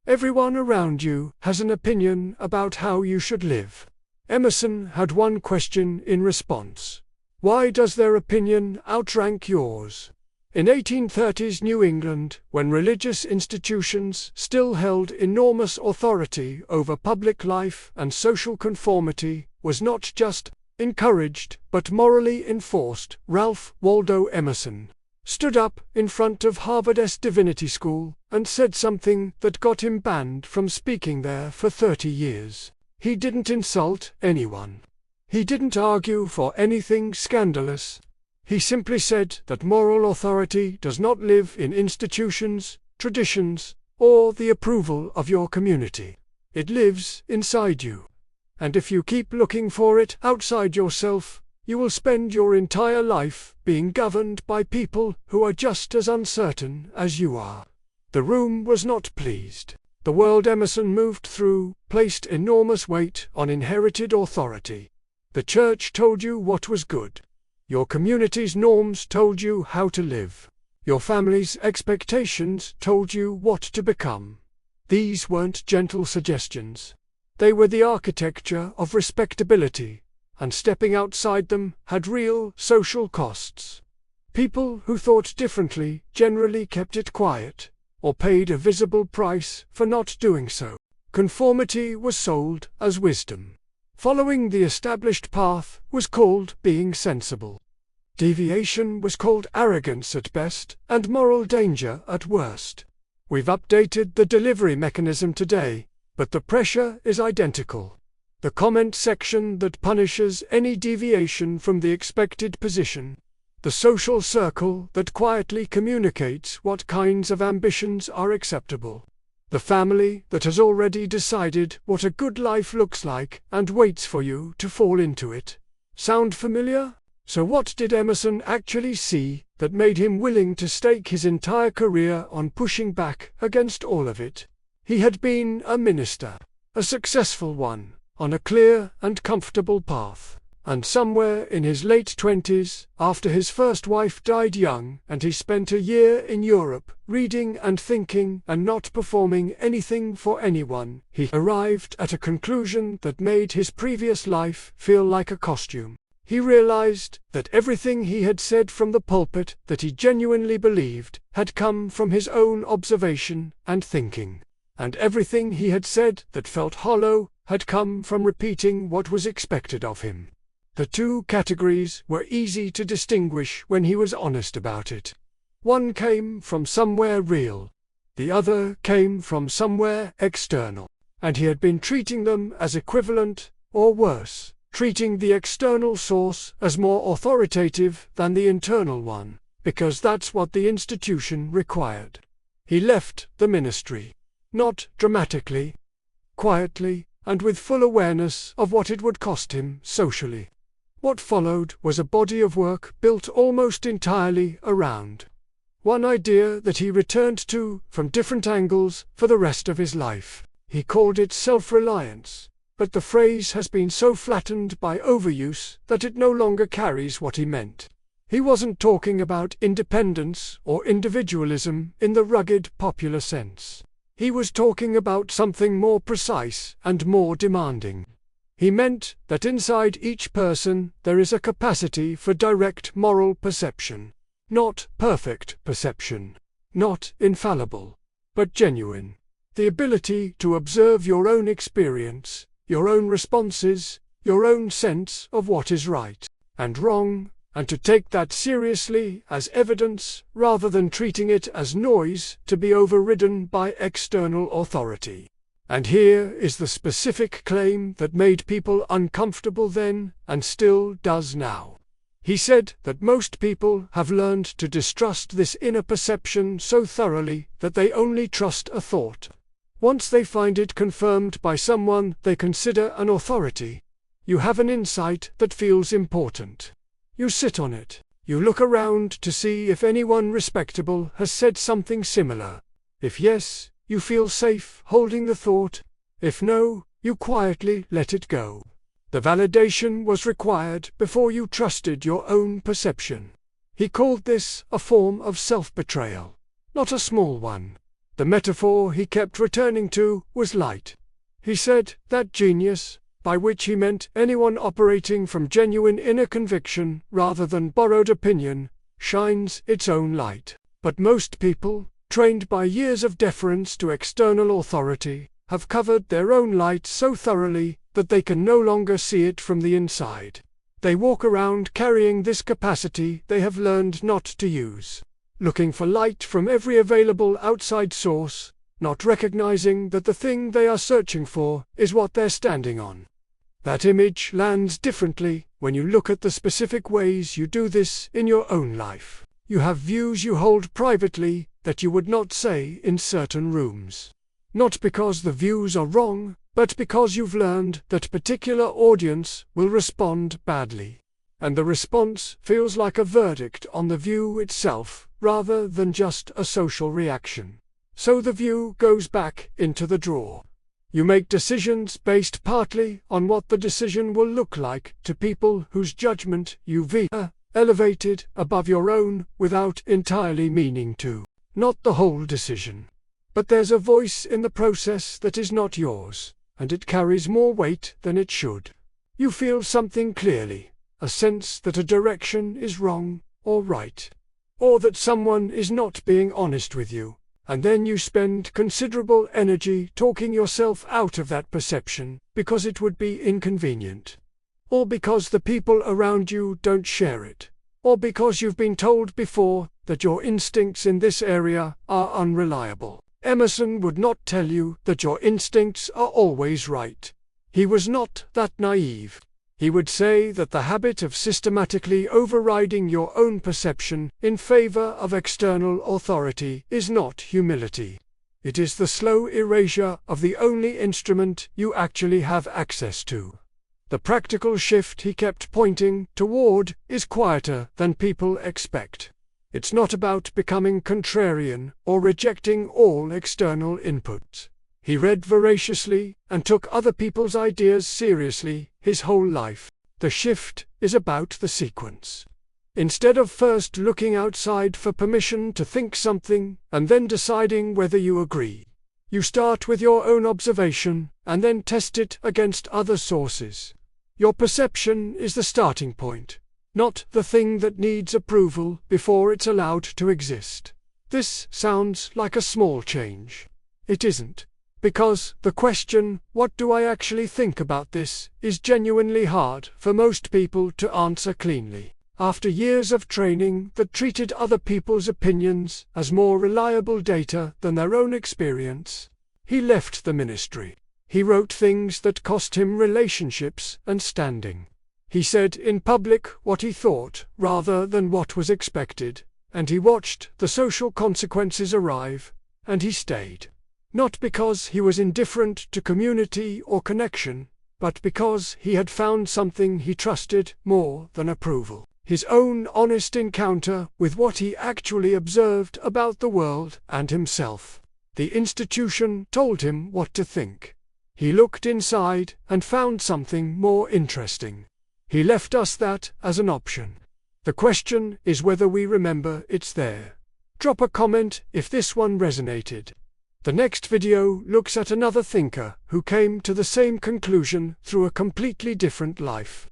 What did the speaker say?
Everyone around you has an opinion about how you should live. Emerson had one question in response. Why does their opinion outrank yours? In 1830s New England, when religious institutions still held enormous authority over public life and social conformity was not just encouraged but morally enforced, Ralph Waldo Emerson stood up in front of Harvard's Divinity School and said something that got him banned from speaking there for 30 years. He didn't insult anyone. He didn't argue for anything scandalous. He simply said that moral authority does not live in institutions, traditions, or the approval of your community. It lives inside you. And if you keep looking for it outside yourself, you will spend your entire life being governed by people who are just as uncertain as you are. The room was not pleased. The world Emerson moved through placed enormous weight on inherited authority. The church told you what was good. Your community's norms told you how to live. Your family's expectations told you what to become. These weren't gentle suggestions. They were the architecture of respectability, and stepping outside them had real social costs. People who thought differently generally kept it quiet, or paid a visible price for not doing so. Conformity was sold as wisdom. Following the established path was called being sensible. Deviation was called arrogance at best and moral danger at worst. We've updated the delivery mechanism today, but the pressure is identical. The comment section that punishes any deviation from the expected position. The social circle that quietly communicates what kinds of ambitions are acceptable. The family that has already decided what a good life looks like and waits for you to fall into it. Sound familiar? So what did Emerson actually see that made him willing to stake his entire career on pushing back against all of it? He had been a minister, a successful one, on a clear and comfortable path. And somewhere in his late 20s, after his first wife died young and he spent a year in Europe, reading and thinking and not performing anything for anyone, he arrived at a conclusion that made his previous life feel like a costume. He realized that everything he had said from the pulpit that he genuinely believed had come from his own observation and thinking. And everything he had said that felt hollow had come from repeating what was expected of him. The two categories were easy to distinguish when he was honest about it. One came from somewhere real. The other came from somewhere external. And he had been treating them as equivalent, or worse, treating the external source as more authoritative than the internal one, because that's what the institution required. He left the ministry. Not dramatically, quietly, and with full awareness of what it would cost him socially. What followed was a body of work built almost entirely around one idea that he returned to from different angles for the rest of his life. He called it self-reliance, but the phrase has been so flattened by overuse that it no longer carries what he meant. He wasn't talking about independence or individualism in the rugged popular sense. He was talking about something more precise and more demanding. He meant that inside each person there is a capacity for direct moral perception. Not perfect perception. Not infallible. But genuine. The ability to observe your own experience, your own responses, your own sense of what is right and wrong, and to take that seriously as evidence rather than treating it as noise to be overridden by external authority. And here is the specific claim that made people uncomfortable then and still does now. He said that most people have learned to distrust this inner perception so thoroughly that they only trust a thought. Once they find it confirmed by someone they consider an authority, you have an insight that feels important. You sit on it. You look around to see if anyone respectable has said something similar. If yes, you feel safe holding the thought. If no, you quietly let it go. The validation was required before you trusted your own perception. He called this a form of self-betrayal. Not a small one. The metaphor he kept returning to was light. He said that genius, by which he meant anyone operating from genuine inner conviction rather than borrowed opinion, shines its own light. But most people, trained by years of deference to external authority, have covered their own light so thoroughly that they can no longer see it from the inside. They walk around carrying this capacity they have learned not to use, looking for light from every available outside source, not recognizing that the thing they are searching for is what they're standing on. That image lands differently when you look at the specific ways you do this in your own life. You have views you hold privately that you would not say in certain rooms. Not because the views are wrong, but because you've learned that particular audience will respond badly. And the response feels like a verdict on the view itself, rather than just a social reaction. So the view goes back into the drawer. You make decisions based partly on what the decision will look like to people whose judgment you've elevated above your own without entirely meaning to. Not the whole decision. But there's a voice in the process that is not yours, and it carries more weight than it should. You feel something clearly, a sense that a direction is wrong or right, or that someone is not being honest with you, and then you spend considerable energy talking yourself out of that perception because it would be inconvenient, or because the people around you don't share it, or because you've been told before that your instincts in this area are unreliable. Emerson would not tell you that your instincts are always right. He was not that naive. He would say that the habit of systematically overriding your own perception in favor of external authority is not humility. It is the slow erasure of the only instrument you actually have access to. The practical shift he kept pointing toward is quieter than people expect. It's not about becoming contrarian or rejecting all external input. He read voraciously and took other people's ideas seriously his whole life. The shift is about the sequence. Instead of first looking outside for permission to think something and then deciding whether you agree, you start with your own observation and then test it against other sources. Your perception is the starting point, not the thing that needs approval before it's allowed to exist. This sounds like a small change. It isn't. Because the question, what do I actually think about this, is genuinely hard for most people to answer cleanly. After years of training that treated other people's opinions as more reliable data than their own experience, he left the ministry. He wrote things that cost him relationships and standing. He said in public what he thought rather than what was expected, and he watched the social consequences arrive, and he stayed. Not because he was indifferent to community or connection, but because he had found something he trusted more than approval. His own honest encounter with what he actually observed about the world and himself. The institution told him what to think. He looked inside and found something more interesting. He left us that as an option. The question is whether we remember it's there. Drop a comment if this one resonated. The next video looks at another thinker who came to the same conclusion through a completely different life.